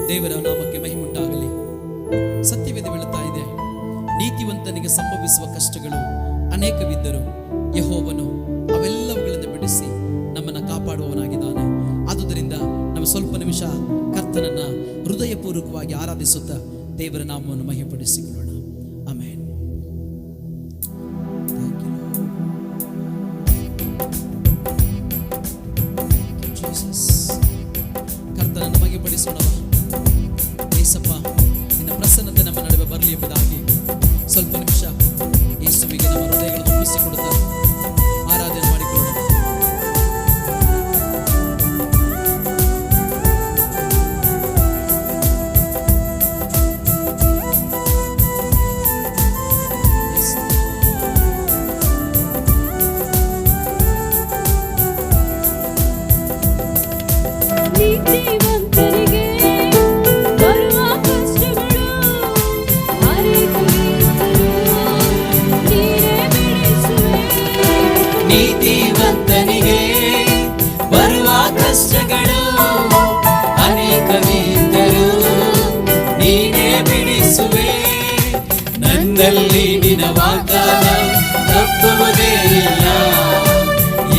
ದೇವರ ನಾಮಕ್ಕೆ ಮಹಿಮುಂಟಾಗಲಿ. ಸತ್ಯವೇದ ಹೇಳುತ್ತಾ ಇದೆ, ನೀತಿವಂತನಿಗೆ ಸಂಭವಿಸುವ ಕಷ್ಟಗಳು ಅನೇಕವಿದ್ದರೂ ಯೆಹೋವನು ಅವೆಲ್ಲವುಗಳಿಂದ ಬಿಡಿಸಿ ನಮ್ಮನ್ನು ಕಾಪಾಡುವವನಾಗಿದ್ದಾನೆ. ಆದುದರಿಂದ ನಾವು ಸ್ವಲ್ಪ ನಿಮಿಷ ಕರ್ತನನ್ನ ಹೃದಯಪೂರ್ವಕವಾಗಿ ಆರಾಧಿಸುತ್ತಾ ದೇವರ ನಾಮವನ್ನು ಮಹಿಮೆಪಡಿಸಿಕೊಳ್ಳೋಣ. ಆಮೆನ್. ಕರ್ತನನ್ನು ಮಹಿಮೆಪಡಿಸೋಣವ. ಯೇಸಪ್ಪ, ನಿನ್ನ ಪ್ರಸನ್ನತೆ ನಮ್ಮ ನಡುವೆ ಬರಲಿ ಎಂಬುದಾಗಿ ಸ್ವಲ್ಪ ನಿಮಿಷ ಯೇಸುವಿಗೆ ನಮ್ಮ ಹೃದಯಗಳನ್ನು ಒಪ್ಪಿಸಿಕೊಡುತ್ತಾ ಆರಾಧನೆ ಮಾಡಿಕೊಳ್ಳೋಣ. ನೀತಿವಂತನಿಗೆ ಬರುವ ಕಷ್ಟಗಳು ಅನೇಕವಿದ್ದರೂ ನೀನೇ ಬಿಡಿಸುವೆ. ನನ್ನಲ್ಲಿ ನಿನ್ನ ವಾಗ್ದಾನ ತಪ್ಪುವುದೇ ಇಲ್ಲ.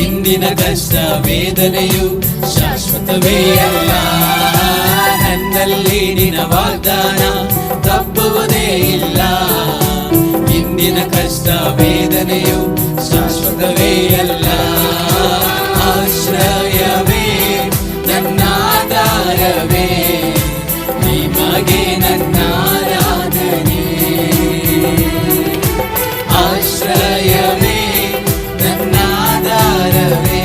ಇಂದಿನ ಕಷ್ಟ ವೇದನೆಯು ಶಾಶ್ವತವೇ ಅಲ್ಲ. ನನ್ನಲ್ಲಿ ನಿನ್ನ ವಾಗ್ದಾನ ತಪ್ಪುವುದೇ ಇಲ್ಲ. ಇಂದಿನ ಕಷ್ಟ ವೇದನೆಯು ಶಾಶ್ವತವೇ ಅಲ್ಲ. ಆಶ್ರಯವೇ ನನ್ನಾಧಾರವೇ, ನಿಮಗೆ ನನ್ನ ಆರಾಧನೆ. ಆಶ್ರಯವೇ ನನ್ನಾಧಾರವೇ,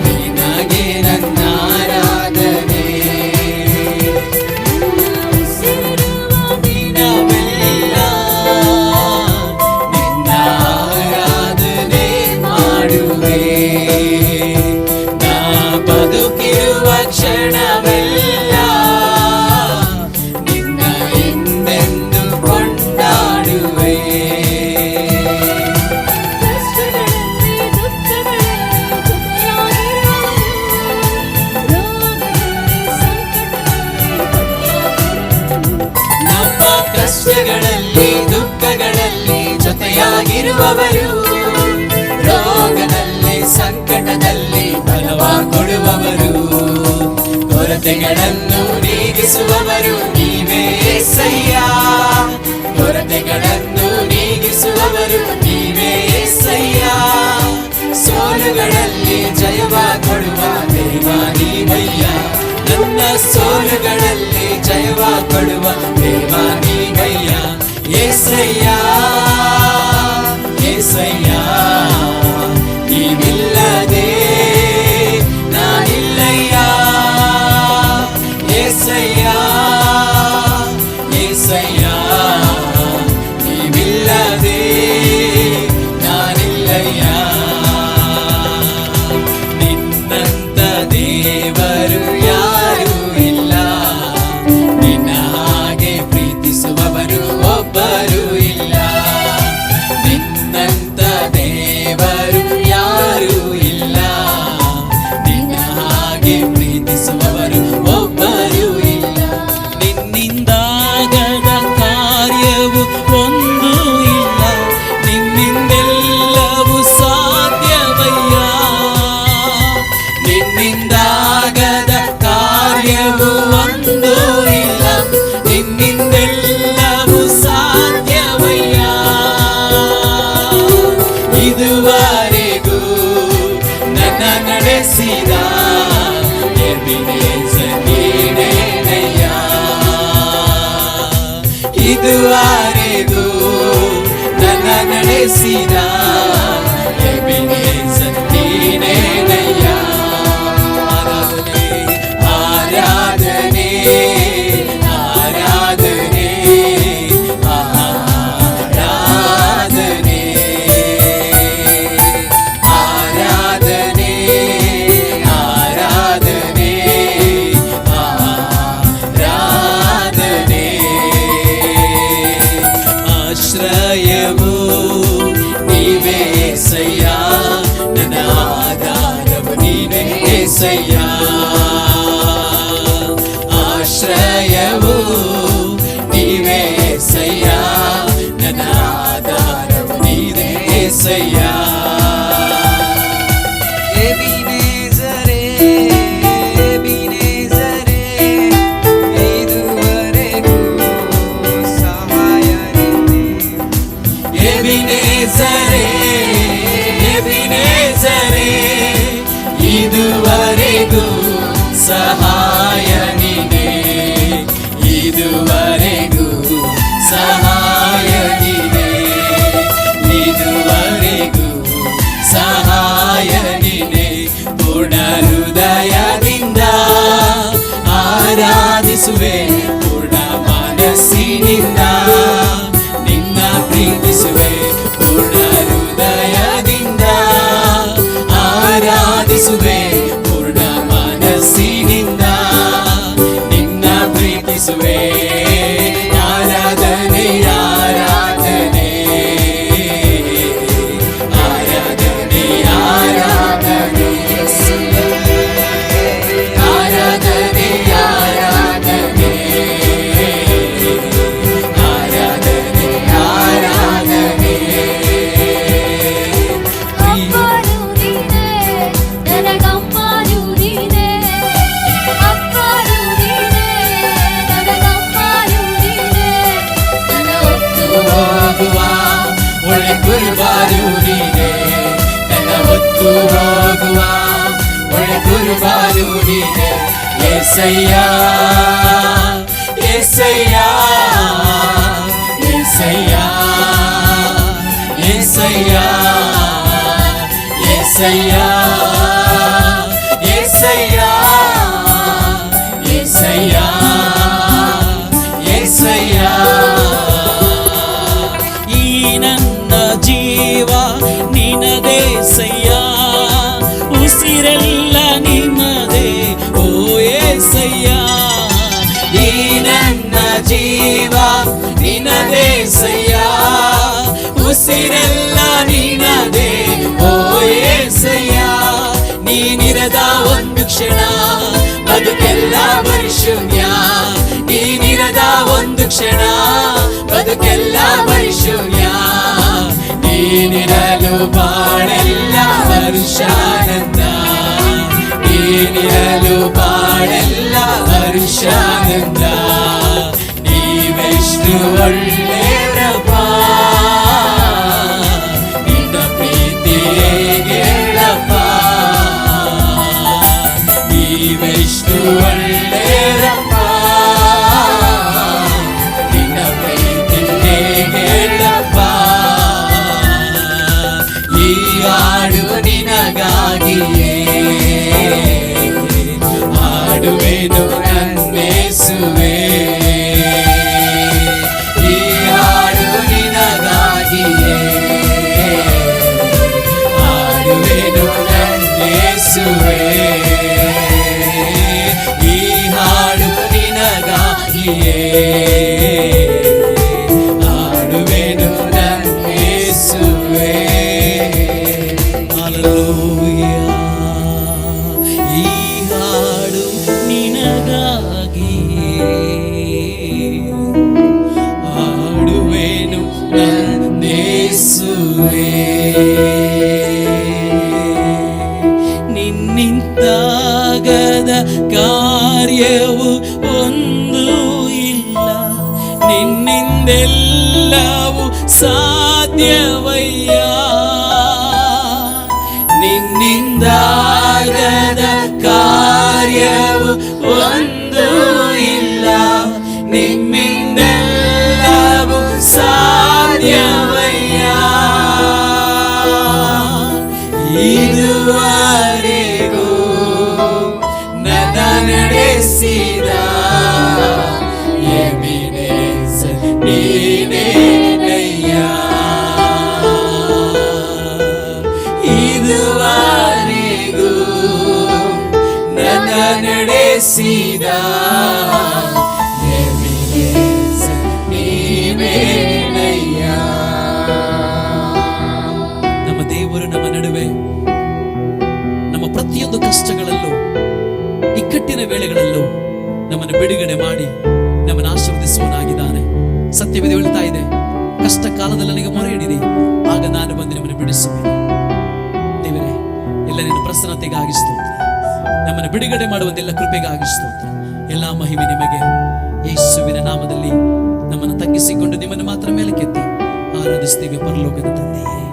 ನಿಮಗೆ ನನ್ನ ಆರಾಧನೆ. ದಿನವೆಲ್ಲ ನಿನ್ನ ಆರಾಧನೆ ಮಾಡುವೆ. ನಾ ಬದುಕಿರುವ ಕ್ಷಣವೆಲ್ಲ ನಿನ್ನ ಎಂದೆಂದು ಕೊಂಡಾಡುವೆ. ನಮ್ಮ ಕಷ್ಟಗಳಲ್ಲಿ ದುಃಖಗಳಲ್ಲಿ ಜೊತೆಯಾಗಿರುವವರು, ರೋಗದಲ್ಲಿ ಸಂಕಟದಲ್ಲಿ ಬಲವ ಕೊಡುವವರು, ಕೊರತೆಗಳನ್ನು ನೀಗಿಸುವವರು ನೀವೇ యేసయ్ಯ. ಕೊರತೆಗಳನ್ನು ನೀಗಿಸುವವರು ನೀವೇ యేసయ్ಯ. ಸೋಲುಗಳಲ್ಲಿ ಜಯವ ಕೊಡುವ ದೇವ ನೀವಯ್ಯ. ನನ್ನ ಸೋಲುಗಳಲ್ಲಿ ಜಯವ ಕೊಡುವ ದೇವ ನೀವಯ್ಯ. యేసయ్య యేసయ్ಯ, ನೀವಿಲ್ಲದೆ ನಾನಿಲ್ಲಯ್ಯ. యేసయ్య యేసయ్య, ನೀವಿಲ್ಲದೆ ನಾನಿಲ್ಲಯ್ಯ. ನಿನ್ನಂತ ದೇವರು ಯಾರೂ ಇಲ್ಲ. ನಿನ್ನ ಹಾಗೆ ಪ್ರೀತಿಸುವವರು ಒಬ್ಬರು ಇಲ್ಲ. ನಿನ್ನಂತ ದೇವರು ಯಾರೂ ಇಲ್ಲ. ನಿನ್ನ ಹಾಗೆ ಪ್ರೀತಿಸುವವರು ಒಬ್ಬರು ಇಲ್ಲ. ನಿನ್ನಿಂದಾಗದ ಕಾರ್ಯವು ಒಂದು ಇಲ್ಲ. ನಿನ್ನಿಂದೆಲ್ಲವೂ ಸಾಧ್ಯವಯ್ಯ. ನಿನ್ನಿಂದಾಗದ ಕಾರ್ಯವು ಒಂದು ಇಲ್ಲ. ನಿನ್ನಿಂದೆಲ್ಲವೂ ಸಾಧ್ಯವಯ್ಯ. ಇದುವರೆಗೂ ನನ್ನ ನಡೆಸಿದ ಎಬಿನೇಜರ್ ನೀನೇನಯ್ಯ. ಇದುವರೆಗೂ ನನ್ನ ನಡೆಸಿದ ಎಬಿನೇಜರ್ ನೀನೇನಯ್ಯ. ಆರಾಧನೆ ಆರಾಧನೆ ಆರಾಧನೆ ಆರಾಧನೆ ಆರಾಧನೆ ಆರಾಧನೆ. ಆಶ್ರಯವು ನೀವೇ యేసయ్య. ನನ್ನ ಆಧಾರವು ನೀವೇ యేసయ్య. ಆಶ್ರಯ ಇದುವರೆಗೂ ಸಹಾಯ ನೀನೇ, ಇದುವರೆಗೂ ಸಹಾಯ ನೀನೇ, ಇದುವರೆಗೂ ಸಹಾಯ ನೀನೇ. ಪೂರ್ಣ ಹೃದಯದಿಂದ ಆರಾಧಿಸುವೆ, ಪೂರ್ಣ ಮನಸ್ಸಿನಿಂದ ನಿನ್ನ ಪ್ರೀತಿಸುವೆ. ಪೂರ್ಣ ಹೃದಯದಿಂದ ಆರಾಧಿಸುವೆ, ಪೂರ್ಣ ಮನಸ್ಸಿನಿಂದ ನಿನ್ನ ಪ್ರೀತಿಸುವೆ. ಆರಾಧನೆ ಆರಾಧನೆ ಆರಾಧನೆ ಆರಾಧನೆ ಆರಾಧನೆ ಆರಾಧನೆ ಆರಾಧನೆ ಆರಾಧನೆ. ಅಪ್ಪನು ನೀನೇ, ನನಗಮ್ಮನು ನೀನೇ, ಅಪ್ಪನು ನೀನೇ, ನನಗಮ್ಮನು ನೀನೇ, ನನ್ನ ಹೊತ್ತು ಹೋಗುವ ಒಳ್ಳೆ ಕುರುಬಾರು ನೀನೆ, ನನ್ನ ಹೊತ್ತು ಹೋಗುವ ಒಳ್ಳೆ ಕುರುಬಾರು ನೀನೆ. ಏಸಯ್ಯ ಏಸಯ್ಯ ಏಸಯ್ಯ ಏಸಯ್ಯ ಏಸಯ್ಯ ಏಸಯ್ಯ ಏಸಯ್ಯ ಏಸಯ್ಯ. ಈ ನನ್ನ ಜೀವ ನಿನದೇ ಸಯ್ಯ, ಉಸಿರೆಲ್ಲ ನಿಮ್ಮದೇ ಓ ಏಸಯ್ಯ. ಈ ನನ್ನ ಜೀವ ನಿನದೇ ಸಯ್ಯ, ಉಸಿರೆಲ್ಲ ನಿನದೇ ಓ ಏಸಯ್ಯ. ನೀನಿರದ ಒಂದು ಕ್ಷಣ ಬದುಕೆಲ್ಲ ಪರಿಶೂನ್ಯ, ನೀನಿರದ ಒಂದು ಕ್ಷಣ ಬದುಕೆಲ್ಲ ಪರಿಶೂನ್ಯ. ನೀನಿರಲು ಬಾಳೆಲ್ಲ ಹರುಷಾನಂದ, ನೀನಿರಲು ಬಾಳೆಲ್ಲ ಹರುಷಾನಂದ. ನೀವೆಷ್ಟು ಒಳ್ಳೆಯರಪ್ಪ, ನಿನ್ನ ಪ್ರೀತಿ ಹೇಗೆಳಪ್ಪ. ನೀವೆಷ್ಟು ಒಳ್ಳೆಯರಪ್ಪ, ನಿನ್ನ ಪ್ರೀತಿ ಹೇಗೆಳಪ್ಪ. ಈ ಹಾಡು ನಿನಗಾಗಿಯೇ ಹಾಡುವೆನು ನನ್ನೇಸುವೆ, ಈ ಹಾಡು ನಿನಗಾಗಿಯೇ ಹಾಡುವೆನು ನನ್ನೇಸುವೆ, ಈ ಹಾಡು ನಿನಗಾಗಿಯೇ ಹಾಡುವೆನು ನನ್ನೇಸುವೆ. ಹಲ್ಲೆಲೂಯಾ. ಈ ಹಾಡು ನಿನಗಾಗಿಯೇ ಹಾಡುವೆನು ನನ್ನೇಸುವೆ. ನಿನ್ನಿಂದಾಗದ ಕಾರ್ಯವು ಒಂದು ಇಲ್ಲ, ನಿನ್ನಿಂದೆಲ್ಲವೂ ಸಾಧ್ಯವಯ್ಯ. ನಿನ್ನಿಂದಾಗದ ಕಾರ್ಯವು ಒಂದು ಇಲ್ಲ, ನಿಮ್ಮಿಂದೆಲ್ಲವೂ ಸಾಧ್ಯವಯ್ಯ. ಇದುವರೆಗೂ ನನ್ನ ನಡೆಸಿದ ಎಬಿನೇಜರ್ ನೀನೇನಯ್ಯ. ಇದುವರೆಗೂ ನನ್ನ ನಡೆಸಿದ ಎಬಿನೇಜರ್ ನೀನೇನಯ್ಯ. ನಮ್ಮ ದೇವರು ನಮ್ಮ ನಡುವೆ ನಮ್ಮ ಪ್ರತಿಯೊಂದು ಕಷ್ಟಗಳಲ್ಲೂ ಇಕ್ಕಟ್ಟಿನ ವೇಳೆಗಳಲ್ಲೂ ನಮ್ಮನ್ನು ಬಿಡುಗಡೆ ಮಾಡಿ ನಮ್ಮನ್ನು ಆಶೀರ್ವದಿಸುವನಾಗಿದ್ದಾನೆ. ಸತ್ಯವೇದ ಹೇಳ್ತಾ ಇದೆ, ಕಷ್ಟ ಕಾಲದಲ್ಲಿ ನನಗೆ ಮೊರೆ ಇಡಿರಿ, ಆಗ ನಾನು ಬಂದು ನಿಮ್ಮನ್ನು ಬಿಡಿಸುವೆ. ದೇವರೇ, ಎಲ್ಲ ನಿನ್ನ ಪ್ರಸನ್ನತೆಗಾಗಿ ಸ್ತೋತ್ರ, ನಮ್ಮನ್ನು ಬಿಡುಗಡೆ ಮಾಡುವಂತೆಲ್ಲ ಕೃಪೆಗಾಗಿ ಸ್ತೋತ್ರ. ಎಲ್ಲ ಮಹಿಮೆ ನಿಮಗೆ. ಯೇಸುವಿನ ನಾಮದಲ್ಲಿ ನಮ್ಮನ್ನು ತಗ್ಗಿಸಿಕೊಂಡು ನಿಮ್ಮನ್ನು ಮಾತ್ರ ಮೇಲಕ್ಕೆತ್ತಿ ಆರಾಧಿಸ್ತೇವೆ ಪರಲೋಕದ ತಂದೆಯೇ.